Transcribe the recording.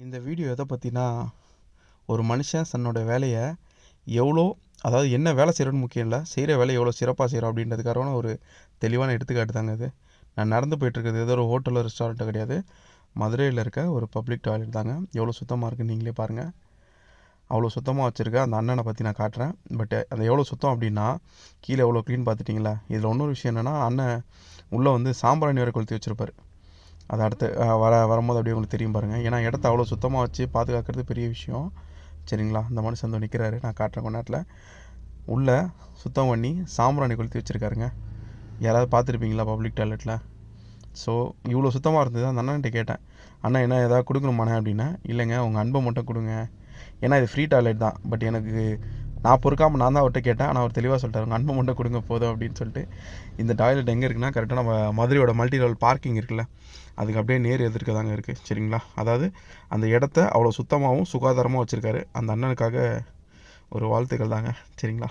இந்த வீடியோ எதை பற்றினா, ஒரு மனுஷன் தன்னோட வேலையை எவ்வளோ, அதாவது என்ன வேலை செய்கிறோன்னு முக்கியம் இல்லை, செய்கிற வேலையை எவ்வளோ சிறப்பாக செய்கிறோம் அப்படின்றதுக்கான ஒரு தெளிவான எடுத்துக்காட்டு தாங்க இது. நான் நடந்து போயிட்டுருக்கிறது ஏதோ ஒரு ஹோட்டலோ ரெஸ்டாரண்ட்டோ கிடையாது, மதுரையில் இருக்க ஒரு பப்ளிக் டாய்லெட் தாங்க. எவ்வளோ சுத்தமாக இருக்குன்னு நீங்களே பாருங்கள். அவ்வளோ சுத்தமாக வச்சுருக்க அந்த அண்ணனை பற்றி நான் காட்டுறேன். பட் அது எவ்வளோ சுத்தம் அப்படின்னா, கீழே எவ்வளோ க்ளீன் பார்த்துட்டிங்களா. இதில் இன்னொரு விஷயம் என்னென்னா, அண்ணன் உள்ளே வந்து சாம்பிராணி வரை கொளுத்தி வச்சுருப்பார். அது அடுத்து வரும்போது அப்படியே உங்களுக்கு தெரியும் பாருங்கள். ஏன்னா இடத்த அவ்வளோ சுத்தமாக வச்சு பாதுகாக்கிறது பெரிய விஷயம். சரிங்களா, அந்த மனுஷன் வந்து நிற்கிறாரு, நான் காட்டுறேன் கொஞ்ச நேரத்தில். உள்ளே சுத்தம் பண்ணி சாம்பிராணி கொளுத்தி வச்சுருக்காருங்க. யாராவது பார்த்துருப்பீங்களா பப்ளிக் டாய்லெட்டில்? ஸோ இவ்வளோ சுத்தமாக இருந்தது. அந்த அண்ணன்கிட்ட கேட்டேன், அண்ணா என்ன ஏதாவது கொடுக்கணுமாண்ணே அப்படின்னா, இல்லைங்க உங்கள் அன்பை மட்டும் கொடுங்க, ஏன்னா இது ஃப்ரீ டாய்லெட் தான். பட் எனக்கு நான் பொறுக்காமல் நான் தான் அவர்கிட்ட கேட்டேன். ஆனால் அவர் தெளிவாக சொல்லிட்டார், உங்கள் அன்பை மட்டும் கொடுங்க போதும் அப்படின்னு சொல்லிட்டு. இந்த டாய்லெட் எங்கே இருக்குன்னா, கரெக்டாக நம்ம மதுரையோட மல்டி லெவல் பார்க்கிங் இருக்குல்ல, அதுக்கு அப்படியே நேர் எதிர்க்க தாங்க இருக்குது. சரிங்களா, அதாவது அந்த இடத்த அவ்வளோ சுத்தமாகவும் சுகாதாரமாக வச்சுருக்காரு. அந்த அண்ணனுக்காக ஒரு வாழ்த்துக்கள் தாங்க. சரிங்களா.